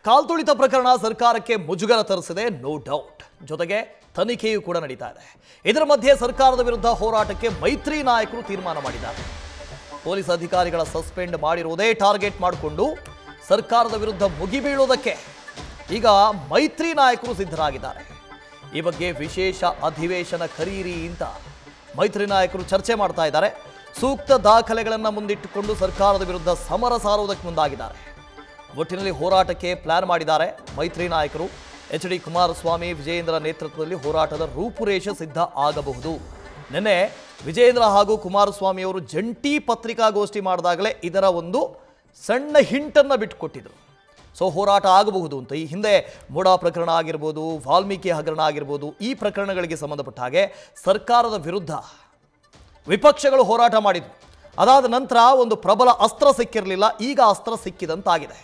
ಕಾಲ್ತುಳಿತ ಪ್ರಕರಣ ಸರ್ಕಾರಕ್ಕೆ ಮುಜುಗರ ತರಿಸಿದೆ, ನೋ ಡೌಟ್. ಜೊತೆಗೆ ತನಿಖೆಯೂ ಕೂಡ ನಡೀತಾ ಇದೆ. ಇದರ ಮಧ್ಯೆ ಸರ್ಕಾರದ ವಿರುದ್ಧ ಹೋರಾಟಕ್ಕೆ ಮೈತ್ರಿ ನಾಯಕರು ತೀರ್ಮಾನ ಮಾಡಿದ್ದಾರೆ. ಪೊಲೀಸ್ ಅಧಿಕಾರಿಗಳ ಸಸ್ಪೆಂಡ್ ಮಾಡಿರುವುದೇ ಟಾರ್ಗೆಟ್ ಮಾಡಿಕೊಂಡು ಸರ್ಕಾರದ ವಿರುದ್ಧ ಮುಗಿಬೀಳುವುದಕ್ಕೆ ಈಗ ಮೈತ್ರಿ ನಾಯಕರು ಸಿದ್ಧರಾಗಿದ್ದಾರೆ. ಈ ಬಗ್ಗೆ ವಿಶೇಷ ಅಧಿವೇಶನ ಕರೀರಿ ಅಂತ ಮೈತ್ರಿ ನಾಯಕರು ಚರ್ಚೆ ಮಾಡ್ತಾ ಇದ್ದಾರೆ. ಸೂಕ್ತ ದಾಖಲೆಗಳನ್ನು ಮುಂದಿಟ್ಟುಕೊಂಡು ಸರ್ಕಾರದ ವಿರುದ್ಧ ಸಮರ ಸಾರುವುದಕ್ಕೆ ಮುಂದಾಗಿದ್ದಾರೆ. ಒಟ್ಟಿನಲ್ಲಿ ಹೋರಾಟಕ್ಕೆ ಪ್ಲಾನ್ ಮಾಡಿದ್ದಾರೆ ಮೈತ್ರಿ ನಾಯಕರು. ಎಚ್.ಡಿ. ಕುಮಾರಸ್ವಾಮಿ ವಿಜಯೇಂದ್ರ ನೇತೃತ್ವದಲ್ಲಿ ಹೋರಾಟದ ರೂಪುರೇಷೆ ಸಿದ್ಧ ಆಗಬಹುದು. ನಿನ್ನೆ ವಿಜಯೇಂದ್ರ ಹಾಗೂ ಕುಮಾರಸ್ವಾಮಿ ಅವರು ಜಂಟಿ ಪತ್ರಿಕಾಗೋಷ್ಠಿ ಮಾಡಿದಾಗಲೇ ಇದರ ಒಂದು ಸಣ್ಣ ಹಿಂಟನ್ನು ಬಿಟ್ಟುಕೊಟ್ಟಿದ್ರು. ಸೊ ಹೋರಾಟ ಆಗಬಹುದು ಅಂತ. ಈ ಹಿಂದೆ ಮೂಡಾ ಪ್ರಕರಣ ಆಗಿರ್ಬೋದು, ವಾಲ್ಮೀಕಿ ಹಗರಣ ಆಗಿರ್ಬೋದು, ಈ ಪ್ರಕರಣಗಳಿಗೆ ಸಂಬಂಧಪಟ್ಟ ಹಾಗೆ ಸರ್ಕಾರದ ವಿರುದ್ಧ ವಿಪಕ್ಷಗಳು ಹೋರಾಟ ಮಾಡಿದ್ರು. ಅದಾದ ನಂತರ ಒಂದು ಪ್ರಬಲ ಅಸ್ತ್ರ ಸಿಕ್ಕಿರಲಿಲ್ಲ, ಈಗ ಅಸ್ತ್ರ ಸಿಕ್ಕಿದಂತಾಗಿದೆ.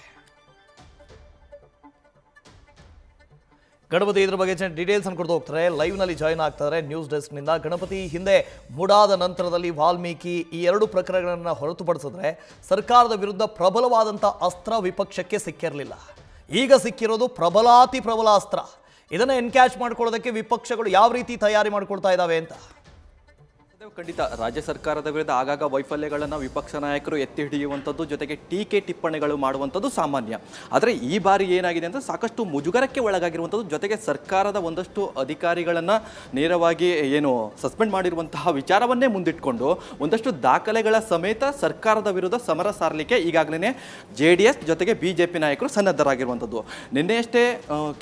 ಗಣಪತಿ ಇದ್ರ ಬಗ್ಗೆ ಡೀಟೇಲ್ಸ್ ಅನ್ನು ಕೊಡ್ತಾ ಹೋಗ್ತಾರೆ. ಲೈವ್ನಲ್ಲಿ ಜಾಯ್ನ್ ಆಗ್ತಾರೆ ನ್ಯೂಸ್ ಡೆಸ್ಕ್ನಿಂದ. ಗಣಪತಿ, ಹಿಂದೆ ಮುಡಾದ ನಂತರದಲ್ಲಿ ವಾಲ್ಮೀಕಿ, ಈ ಎರಡು ಪ್ರಕರಣಗಳನ್ನು ಹೊರತುಪಡಿಸಿದ್ರೆ ಸರ್ಕಾರದ ವಿರುದ್ಧ ಪ್ರಬಲವಾದಂಥ ಅಸ್ತ್ರ ವಿಪಕ್ಷಕ್ಕೆ ಸಿಕ್ಕಿರಲಿಲ್ಲ. ಈಗ ಸಿಕ್ಕಿರೋದು ಪ್ರಬಲಾತಿ ಪ್ರಬಲ ಅಸ್ತ್ರ. ಇದನ್ನು ಎನ್ಕ್ಯಾಚ್ ಮಾಡ್ಕೊಳ್ಳೋದಕ್ಕೆ ವಿಪಕ್ಷಗಳು ಯಾವ ರೀತಿ ತಯಾರಿ ಮಾಡ್ಕೊಳ್ತಾ ಇದ್ದಾವೆ ಅಂತ. ಖಂಡಿತ ರಾಜ್ಯ ಸರ್ಕಾರದ ವಿರುದ್ಧ ಆಗಾಗ ವೈಫಲ್ಯಗಳನ್ನು ವಿಪಕ್ಷ ನಾಯಕರು ಎತ್ತಿ ಹಿಡಿಯುವಂಥದ್ದು, ಜೊತೆಗೆ ಟೀಕೆ ಟಿಪ್ಪಣಿಗಳು ಮಾಡುವಂಥದ್ದು ಸಾಮಾನ್ಯ. ಆದರೆ ಈ ಬಾರಿ ಏನಾಗಿದೆ ಅಂತ ಸಾಕಷ್ಟು ಮುಜುಗರಕ್ಕೆ ಒಳಗಾಗಿರುವಂಥದ್ದು, ಜೊತೆಗೆ ಸರ್ಕಾರದ ಒಂದಷ್ಟು ಅಧಿಕಾರಿಗಳನ್ನು ನೇರವಾಗಿ ಏನು ಸಸ್ಪೆಂಡ್ ಮಾಡಿರುವಂತಹ ವಿಚಾರವನ್ನೇ ಮುಂದಿಟ್ಕೊಂಡು ಒಂದಷ್ಟು ದಾಖಲೆಗಳ ಸಮೇತ ಸರ್ಕಾರದ ವಿರುದ್ಧ ಸಮರ ಸಾರಲಿಕ್ಕೆ ಈಗಾಗಲೇ JDS ಜೊತೆಗೆ BJP ನಾಯಕರು ಸನ್ನದ್ಧರಾಗಿರುವಂಥದ್ದು. ನಿನ್ನೆಯಷ್ಟೇ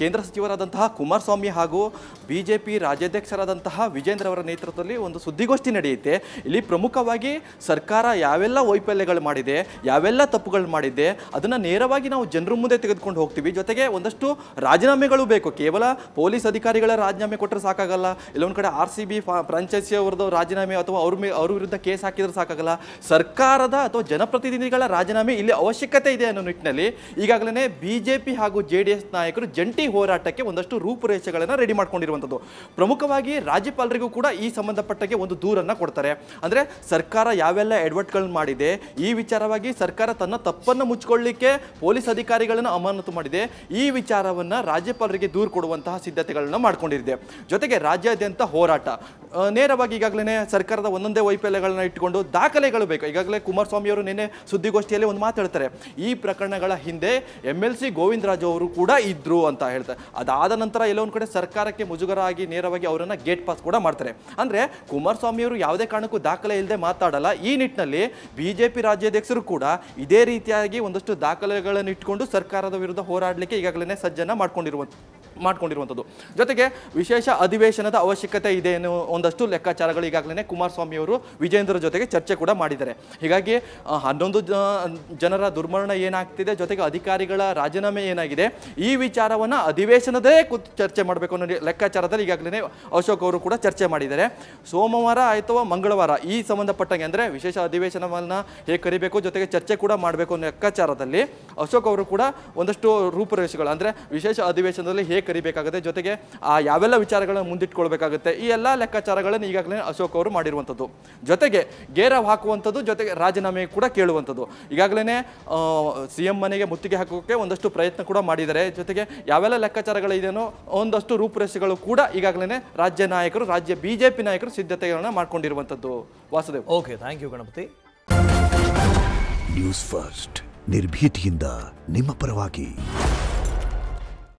ಕೇಂದ್ರ ಸಚಿವರಾದಂತಹ ಕುಮಾರಸ್ವಾಮಿ ಹಾಗೂ BJP ರಾಜ್ಯಾಧ್ಯಕ್ಷರಾದಂತಹ ವಿಜೇಂದ್ರ ಅವರ ನೇತೃತ್ವದಲ್ಲಿ ಒಂದು ಸುದ್ದಿಗೋಷ್ಠಿ ನಡೆಯುತ್ತೆ. ಇಲ್ಲಿ ಪ್ರಮುಖವಾಗಿ ಸರ್ಕಾರ ಯಾವೆಲ್ಲ ವೈಫಲ್ಯಗಳು ಮಾಡಿದೆ, ಯಾವೆಲ್ಲ ತಪ್ಪುಗಳು ಮಾಡಿದೆ, ಅದನ್ನು ನೇರವಾಗಿ ನಾವು ಜನರ ಮುಂದೆ ತೆಗೆದುಕೊಂಡು ಹೋಗ್ತೀವಿ. ಜೊತೆಗೆ ಒಂದಷ್ಟು ರಾಜೀನಾಮೆಗಳು ಬೇಕು. ಕೇವಲ ಪೊಲೀಸ್ ಅಧಿಕಾರಿಗಳ ರಾಜೀನಾಮೆ ಕೊಟ್ಟರೆ ಸಾಕಾಗಲ್ಲ, ಇಲ್ಲೊಂದು ಕಡೆ RCB ಫ್ರಾಂಚೈಸಿ ಅವರದ್ದು ರಾಜೀನಾಮೆ ಅಥವಾ ಅವ್ರ ವಿರುದ್ಧ ಕೇಸ್ ಹಾಕಿದ್ರೆ ಸಾಕಾಗಲ್ಲ. ಸರ್ಕಾರದ ಅಥವಾ ಜನಪ್ರತಿನಿಧಿಗಳ ರಾಜೀನಾಮೆ ಇಲ್ಲಿ ಅವಶ್ಯಕತೆ ಇದೆ ಅನ್ನೋ ನಿಟ್ಟಿನಲ್ಲಿ ಈಗಾಗಲೇ BJP ಹಾಗೂ JDS ನಾಯಕರು ಜಂಟಿ ಹೋರಾಟಕ್ಕೆ ಒಂದಷ್ಟು ರೂಪುರೇಷೆಗಳನ್ನು ರೆಡಿ ಮಾಡ್ಕೊಂಡಿರುವಂಥದ್ದು. ಪ್ರಮುಖವಾಗಿ ರಾಜ್ಯಪಾಲರಿಗೂ ಕೂಡ ಈ ಸಂಬಂಧಪಟ್ಟಗೆ ಒಂದು ದೂರನ್ನು ಕೊಡ್ತಾರೆ. ಅಂದರೆ ಸರ್ಕಾರ ಯಾವೆಲ್ಲ ಎಡವಟ್ಗಳನ್ನು ಮಾಡಿದೆ, ಈ ವಿಚಾರವಾಗಿ ಸರ್ಕಾರ ತನ್ನ ತಪ್ಪನ್ನು ಮುಚ್ಚಿಕೊಳ್ಳಲಿಕ್ಕೆ ಪೊಲೀಸ್ ಅಧಿಕಾರಿಗಳನ್ನು ಅಮಾನತು ಮಾಡಿದೆ, ಈ ವಿಚಾರವನ್ನು ರಾಜ್ಯಪಾಲರಿಗೆ ದೂರು ಕೊಡುವಂತಹ ಸಿದ್ಧತೆಗಳನ್ನು ಮಾಡಿಕೊಂಡಿದೆ. ಜೊತೆಗೆ ರಾಜ್ಯಾದ್ಯಂತ ಹೋರಾಟ ನೇರವಾಗಿ ಈಗಾಗಲೇ ಸರ್ಕಾರದ ಒಂದೊಂದೇ ವೈಫಲ್ಯಗಳನ್ನ ಇಟ್ಟುಕೊಂಡು ದಾಖಲೆಗಳು ಬೇಕು. ಈಗಾಗಲೇ ಕುಮಾರಸ್ವಾಮಿ ಅವರು ನಿನ್ನೆ ಸುದ್ದಿಗೋಷ್ಠಿಯಲ್ಲಿ ಒಂದು ಮಾತು ಹೇಳ್ತಾರೆ, ಈ ಪ್ರಕರಣಗಳ ಹಿಂದೆ MLC ಗೋವಿಂದರಾಜು ಅವರು ಕೂಡ ಇದ್ರು ಅಂತ ಹೇಳ್ತಾರೆ. ಅದಾದ ನಂತರ ಎಲ್ಲೊಂದು ಕಡೆ ಸರ್ಕಾರಕ್ಕೆ ಮುಜುಗರ ಆಗಿ ನೇರವಾಗಿ ಅವರನ್ನು ಗೇಟ್ ಪಾಸ್ ಕೂಡ ಮಾಡ್ತಾರೆ. ಅಂದರೆ ಕುಮಾರಸ್ವಾಮಿ ಅವರು ಯಾವುದೇ ಕಾರಣಕ್ಕೂ ದಾಖಲೆ ಇಲ್ಲದೆ ಮಾತಾಡಲ್ಲ. ಈ ನಿಟ್ಟಿನಲ್ಲಿ BJP ರಾಜ್ಯಾಧ್ಯಕ್ಷರು ಕೂಡ ಇದೇ ರೀತಿಯಾಗಿ ಒಂದಷ್ಟು ದಾಖಲೆಗಳನ್ನು ಇಟ್ಟುಕೊಂಡು ಸರ್ಕಾರದ ವಿರುದ್ಧ ಹೋರಾಡಲಿಕ್ಕೆ ಈಗಾಗಲೇ ಸಜ್ಜನ್ನು ಮಾಡ್ಕೊಂಡಿರುವಂಥದ್ದು. ಜೊತೆಗೆ ವಿಶೇಷ ಅಧಿವೇಶನದ ಅವಶ್ಯಕತೆ ಇದೆ ಅನ್ನೋ ಒಂದಷ್ಟು ಲೆಕ್ಕಾಚಾರಗಳು ಈಗಾಗಲೇ ಕುಮಾರಸ್ವಾಮಿ ಅವರು ವಿಜೇಂದ್ರ ಜೊತೆಗೆ ಚರ್ಚೆ ಕೂಡ ಮಾಡಿದ್ದಾರೆ. ಹೀಗಾಗಿ 11 ಜನರ ದುರ್ಮರಣ ಏನಾಗ್ತಿದೆ, ಜೊತೆಗೆ ಅಧಿಕಾರಿಗಳ ರಾಜೀನಾಮೆ ಏನಾಗಿದೆ, ಈ ವಿಚಾರವನ್ನು ಅಧಿವೇಶನದೇ ಚರ್ಚೆ ಮಾಡಬೇಕು ಅನ್ನೋ ಲೆಕ್ಕಾಚಾರದಲ್ಲಿ ಈಗಾಗಲೇ ಅಶೋಕ್ ಅವರು ಕೂಡ ಚರ್ಚೆ ಮಾಡಿದ್ದಾರೆ. ಸೋಮವಾರ ಅಥವಾ ಮಂಗಳವಾರ ಈ ಸಂಬಂಧಪಟ್ಟಂಗೆ ಅಂದರೆ ವಿಶೇಷ ಅಧಿವೇಶನವನ್ನು ಹೇಗೆ ಕರಿಬೇಕು, ಜೊತೆಗೆ ಚರ್ಚೆ ಕೂಡ ಮಾಡಬೇಕು ಅನ್ನೋ ಲೆಕ್ಕಾಚಾರದಲ್ಲಿ ಅಶೋಕ್ ಅವರು ಕೂಡ ಒಂದಷ್ಟು ರೂಪುರೇಷೆಗಳು, ಅಂದರೆ ವಿಶೇಷ ಅಧಿವೇಶನದಲ್ಲಿ ಹೇಗೆ ಕರಿಬೇಕಾಗುತ್ತೆ, ಜೊತೆಗೆ ಯಾವೆಲ್ಲ ವಿಚಾರಗಳನ್ನು ಮುಂದಿಟ್ಕೊಳ್ಬೇಕಾಗುತ್ತೆ, ಈ ಎಲ್ಲ ಲೆಕ್ಕಾಚಾರಗಳನ್ನು ಈಗಾಗಲೇ ಅಶೋಕ್ ಅವರು ಮಾಡಿರುವಂಥದ್ದು. ಜೊತೆಗೆ ಗೇರವ್ ಹಾಕುವಂಥದ್ದು, ಜೊತೆಗೆ ರಾಜೀನಾಮೆ ಕೂಡ ಕೇಳುವಂಥದ್ದು. ಈಗಾಗಲೇ CM ಮನೆಗೆ ಮುತ್ತಿಗೆ ಹಾಕೋಕ್ಕೆ ಒಂದಷ್ಟು ಪ್ರಯತ್ನ ಕೂಡ ಮಾಡಿದ್ದಾರೆ. ಜೊತೆಗೆ ಯಾವೆಲ್ಲ ಲೆಕ್ಕಾಚಾರಗಳಿದೆಯೋ ಒಂದಷ್ಟು ರೂಪುರೇಷೆಗಳು ಕೂಡ ಈಗಾಗಲೇ ರಾಜ್ಯ ನಾಯಕರು, ರಾಜ್ಯ BJP ನಾಯಕರು ಸಿದ್ಧತೆಗಳನ್ನು ಮಾಡಿಕೊಂಡಿರುವಂಥದ್ದು. Vasudev. Okay, thank you Ganapathi. News first ನಿರ್ಭೀತಿಯಿಂದ ನಿಮ್ಮ ಪರವಾಗಿ.